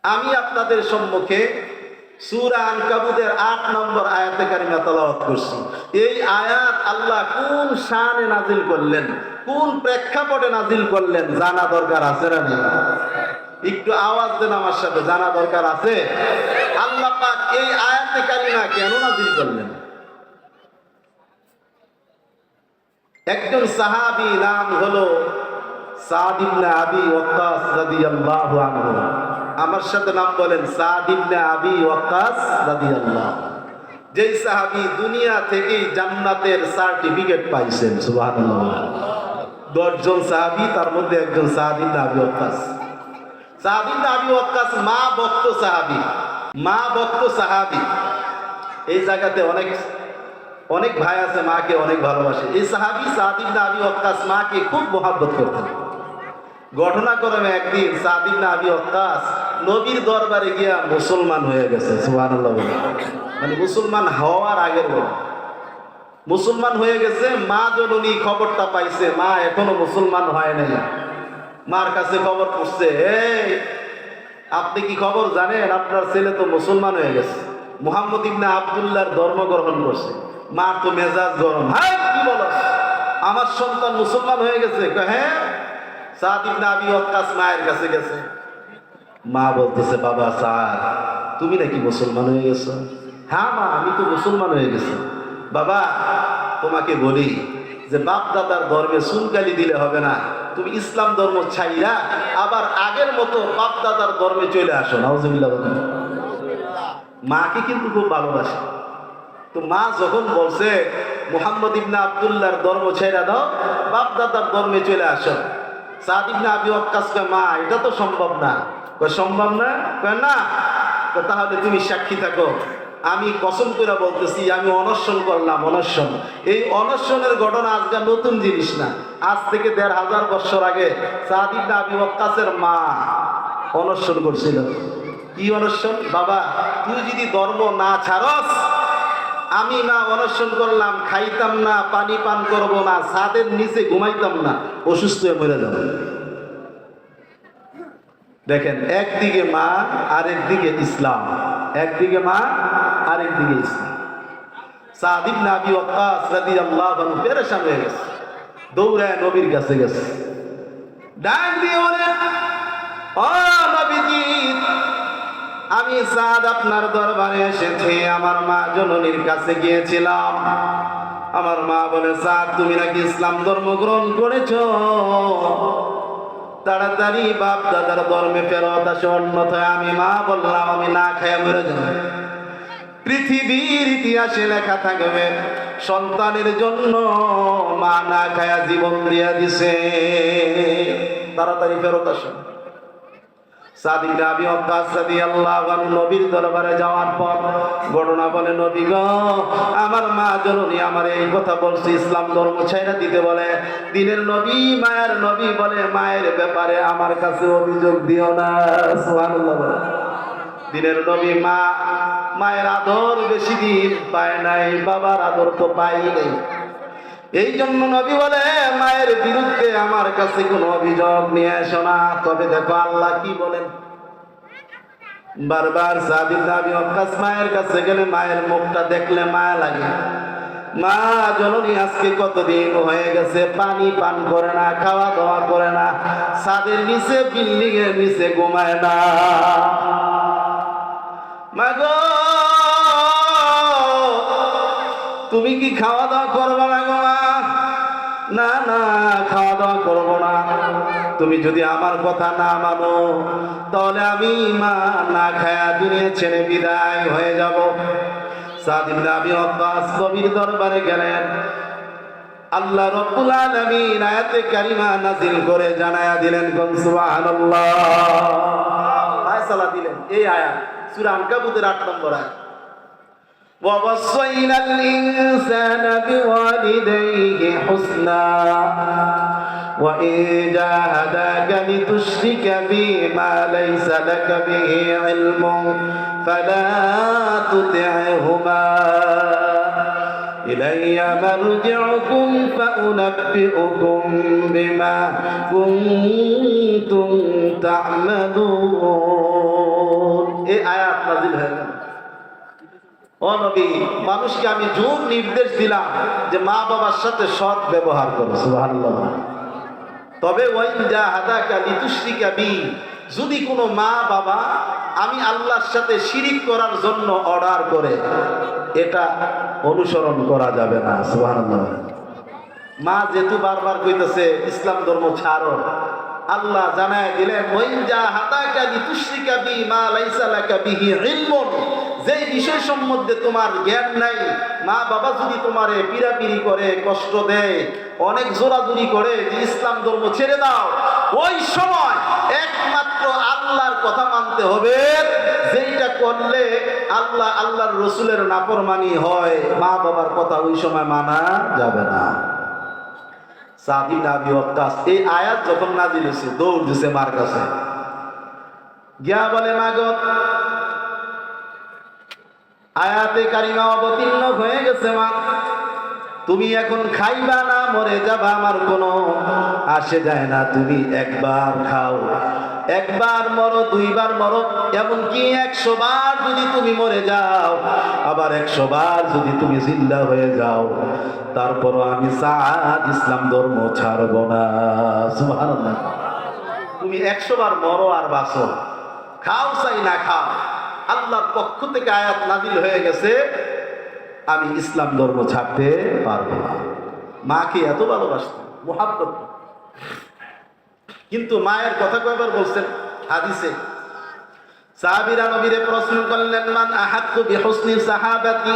আমি আপনাদের সম্মুখে সূরা আনকাবুতের ৮ নম্বর আয়াতে কারিমা তেলাওয়াত করছি। এই আয়াত আল্লাহ কোন শানে নাজিল করলেন, কোন প্রেক্ষাপটে নাজিল করলেন জানা দরকার আছে না নেই? একটু আওয়াজ দেন আমার সাথে, জানা দরকার আছে। আল্লাহ পাক এই আয়াতে কারিমা কেন নাজিল করলেন? একজন সাহাবী, নাম হলো সাদ ইবনে আবি ওয়াক্কাস রাদিয়াল্লাহু আনহু। আমার সাথে নাম বলেন, সাদ ইবনে আবি ওয়াক্কাস রাদিয়াল্লাহু। যেই সাহাবী দুনিয়া থেকেই জান্নাতের সার্টিফিকেট পাইছেন, সুবহানাল্লাহ। 10 জন সাহাবী, তার মধ্যে একজন সাদ ইবনে আবি ওয়াক্কাস। সাদ ইবনে আবি ওয়াক্কাস মা ভক্ত সাহাবী, মা ভক্ত সাহাবী। এই জায়গাতে অনেক ভাই আছে মাকে অনেক ভালোবাসে। এই সাহাবী সাদ ইবনে আবি ওয়াক্কাস মাকে খুব মহব্বত করতেন। ঘটনাক্রমে একদিন সাদ ইবনে আবি ওয়াক্কাস নবীর দরবারে গিয়া মুসলমান হয়ে গেছে, সুবহানাল্লাহ। মানে মুসলমান হওয়ার আগের বলে মুসলমান হয়ে গেছে। মা জননী খবরটা পাইছে, মা এখনো মুসলমান হয় নাই। মার কাছে খবর পড়ছে, এই আপনি কি খবর জানেন, আপনার ছেলে তো মুসলমান হয়ে গেছে, মুহাম্মদ ইবনে আব্দুল্লাহর ধর্ম গ্রহণ করছে। মার তো মেজাজ গরম, হ্যাঁ কি বলো, আমার সন্তান মুসলমান হয়ে গেছে? হ্যাঁ। সাদ ইবনে আবি ওয়াক্কাস মায়ের কাছে গেছে। মা বলতেছে, বাবা সাদ, তুমি নাকি মুসলমান হয়ে গেছো? হ্যাঁ মা, আমি তো মুসলমান হয়ে গেছি। বাবা তোমাকে বলি যে বাপ দাদার ধর্মে চুনকালি দিলে হবে না, তুমি ইসলাম ধর্ম ছাইরা আবার আগের মতো বাপ দাদার ধর্মে চলে আসো। নাউজুবিল্লাহ। মাকে কিন্তু খুব ভালোবাসে। তো মা যখন বলছে মুহাম্মদ ইবনে আব্দুল্লাহর ধর্ম ছেড়ে দাও, বাপ দাদার ধর্মে চলে আসো, সাদ ইবনে আবি ওয়াক্কাস কয়, মা এটা তো সম্ভব না। কয় সম্ভব না? কয় না। তাহলে তুমি সাক্ষী থাকো, আমি কসম করে বলতেছি, আমি অনশন করলাম, অনশন। এই অনশনের ঘটনা আজকে নতুন জিনিস না। আজ থেকে ১৫০০ বছর আগে সাদ ইবনে আবি ওয়াক্কাসের মা অনশন করছিল। কি অনশন? বাবা তুই যদি ধর্ম না ছাড়স, আমি না অনশন করলাম, খাইতাম না, পানি পান করব না, ছাদের নিচে ঘুমাইতাম না, অসুস্থ হয়ে মরে যাব। দেখেন, একদিকে মা আরেকদিকে ইসলাম, একদিকে মা আরেকদিকে ইসলাম। সাদ ইবনে আবি ওয়াক্কাস রাদিয়াল্লাহু আনহু পেরেশান হয়ে গেছে, দৌড়ায় নবীর কাছে গেছে, ডাক দিয়ে বলে, ও নবীজি, আমি সাদ আপনার দরবারে এসেছি, আমার মা জননীর কাছে গিয়েছিলাম। আমার মা বলে, সাদ তুমি নাকি ইসলাম ধর্ম গ্রহণ করেছো, তাড়াতাড়ি বাপ দাদার ধর্মে ফেরত আসো, অন্যথায় আমি মা বললাম আমি না খায়া মরে যাব। পৃথিবীর ইতিহাসে লেখা থাকবে সন্তানের জন্য মা না খায়া জীবন দিয়া দিছে, তাড়াতাড়ি ফেরত আসো। সাদ ইবনে আবি ওয়াক্কাস রাদিয়াল্লাহু আনহু নবীর দরবারে যাওয়ার পর ঘটনা বলে, নবী গো, আমার মা জননী আমার এই কথা বলছে, ইসলাম ধর্ম ছাইরা দিতে বলে। দিনের নবী, মায়ের নবী বলে, মায়ের ব্যাপারে আমার কাছে অভিযোগ দিও না। সুবহানাল্লাহ। দিনের নবী মায়ের আদর বেশি দিন পায় নাই, বাবার আদর তো পাই নাই। এই জন্য নবী বলে, মায়ের বিরুদ্ধে আমার কাছে কোনো অভিযোগ নিয়ে এসো না। তবে দেখো আল্লাহ কি বলেন। বারবার সাদ ইবনে আবি ওয়াক্কাস মায়ের কাছে গেলে মায়ের মুখটা দেখলে মায়া লাগে। মা জননী আজকে কতদিন হয়ে গেছে পানি পান করে না, খাওয়া দাওয়া করে না, ছাদের নিচে বিল্ডিং এর নিচে ঘুমায় না। মা গো, তুমি কি খাওয়া দাওয়া করবে না গো? না না, খাওয়া দাওয়া করবো না। তুমি যদি আমার কথা না মানো, তাহলে আমি মা না খায়া দুনিয়া ছেড়ে বিদায় হয়ে যাব। সাদ ইবনে আবি ওয়াক্কাস নবীর দরবারে গেলেন। আল্লাহ রাব্বুল আলামিন আয়াতে কারিমা নাযিল করে জানায়া দিলেন, কোন সুবহানাল্লাহ, ফায়সালা দিলেন। এই আয়াত সূরা আনকাবুতের ৮ নম্বর আয়াত। ووصينا الإنسان بوالديه حسنا وإن جاهداك لتشرك بي ما ليس لك به علم فلا تطعهما إلي مرجعكم فأنبئكم بما كنتم تعملون নাযিল হয়ে গেল। ও নবী, মানুষকে আমি জোর নির্দেশ দিলাম যে মা বাবার সাথে সৎ ব্যবহার করো। সুবহানাল্লাহ। তবে ওয়াইন জাহাদাকা লিতুশরিকা বি, যদি কোনো মা বাবা আমি আল্লাহর সাথে শিরিক করার জন্য অর্ডার করে, এটা অনুসরণ করা যাবে না। সুবহানাল্লাহ। মা যেহেতু বারবার কইতেছে ইসলাম ধর্ম ছাড়ো, আল্লাহ জানায় দিলেন ওয়াইন জাহাদাকা লিতুশরিকা বি মা লাইসা লাকা বিহি ইলমুন, যেই বিষয় সম্বন্ধে তোমার জ্ঞান নাই, মা বাবা যদি তোমারে পিরাপিরি করে, কষ্ট দেয়, অনেক জোরাজুরি করে যে ইসলাম ধর্ম ছেড়ে দাও, ওই সময় একমাত্র আল্লাহর কথা মানতে হবে। যেইটা করলে আল্লাহ আল্লাহর রসুলের নাফরমানি হয়, মা বাবার কথা ওই সময় মানা যাবে না। সাদ ইবনে আবি ওয়াক্কাস এই আয়াত যখন নাযিল হয়েছে দৌড় দিছে মার কাছে, গিয়া বলে মা গো, আয়াতে কারিমা অবতীর্ণ হয়ে গেছে মা, তুমি এখন খাইবা না মরে যাবা আমার কোনো আসে যায় না, তুমি একবার খাও, একবার মরো, দুইবার মরো, এমনকি 100 বার যদি তুমি মরে যাও, আবার 100 বার যদি তুমি জিন্দা হয়ে যাও, তারপরও আমি সাদ ইসলাম ধর্ম ছাড়ব না। সুবহানাল্লাহ। তুমি 100 বার মরো আর বাঁচো, খাও চাই না খাও, আল্লাহর পক্ষ থেকে আয়াত নাযিল হয়ে গেছে, আমি ইসলাম ধর্ম ছাড়তে পারবো না। মাকে এত ভালোবাসতেন, মুহাব্বত। কিন্তু মায়ের কথা কয়বার বলছেন হাদিসে, সাহাবীরা নবীরে প্রশ্ন করলেন মান আহাক্কু বিহুসনি সাহাবাতি,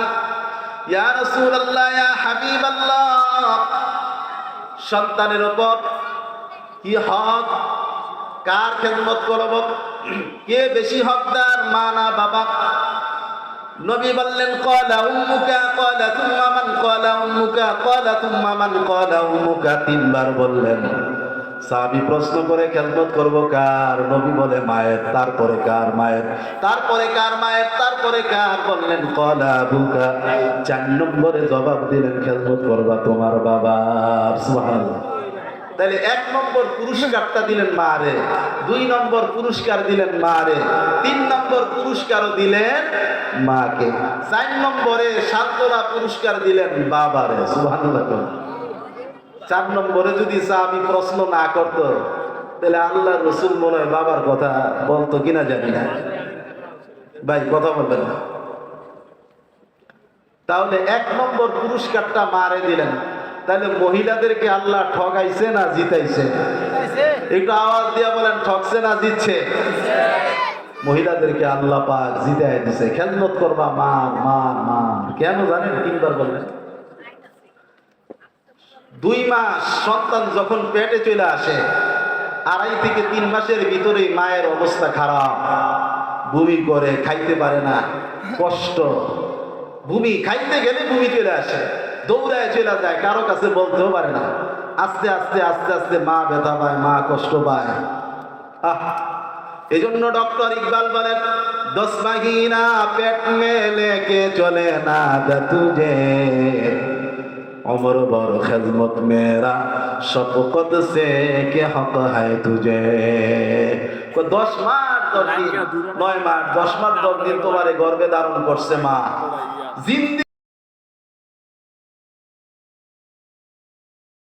ইয়া রাসূলুল্লাহ ইয়া হাবিবাল্লাহ, সন্তানের উপর কি হক, কার খেদমত করব, কে বেশি হকদার, মা না বাবা? নবী বললেন ক্বালা উম্মুকা, ক্বালা তুম্মা মান, ক্বালা উম্মুকা, ক্বালা তুম্মা মান, ক্বালা উম্মুকা, 3 বার বললেন। সাহাবী প্রশ্ন করে খেদমত করব কার? নবী বলে মায়ের। তারপরে কার? মায়ের। তারপরে কার? মায়ের। তারপরে কার? বললেন ক্বালা আবুকা। 4 নম্বরে জবাব দিলেন খেদমত করবা তোমার বাবার। সুবহানাল্লাহ। তাহলে 1 নম্বর পুরস্কারটা দিলেন মারে, 2 নম্বর পুরস্কার দিলেন মারে, 3 নম্বর পুরস্কারও দিলেন মাকে, 4 নম্বরে সান্ত্বনা পুরস্কার দিলেন বাবারে। সুবহানাল্লাহ। 4 নম্বরে যদি সাহাবী প্রশ্ন না করত, তাহলে আল্লাহর রাসূল মনে হয় বাবার কথা বলতো কিনা জানি না। ভাই কথা বলবেন না। তাহলে 1 নম্বর পুরস্কারটা মারে দিলেন। তাহলে মহিলাদেরকে আল্লাহ ঠকাইছে না জিতাইছে? একটু আওয়াজ দিয়া বলেন, ঠকছে না জিতছে? মহিলাদেরকে আল্লাহ পাক জিতাই দিছে। খেদমত করবা মান মান মান। কেন জানেন? 3 বার বললেন। 2 মাস সন্তান যখন পেটে চলে আসে, 2.5 থেকে 3 মাসের ভিতরেই মায়ের অবস্থা খারাপ, বমি করে, খাইতে পারে না, কষ্ট, বমি, খাইতে গেলে বমি চলে আসে, দৌড়ায় চলে যায়, কারো কাছে বলতেও পারে না। আস্তে আস্তে আস্তে আস্তে মা ব্যথা পায়, মা কষ্ট পায়। এই জন্য ডক্টর ইকবাল বলেন 10 মহিনা পেট মে লেকে চলে না তুঝে, उम्र भर खिदमत मेरा शफकत से के हक है तुझे। 10 মাস 10 দিন, 9 মাস 10 মাস 10 দিন তোমারে গর্ভে ধারণ করছে মা, জিন্দি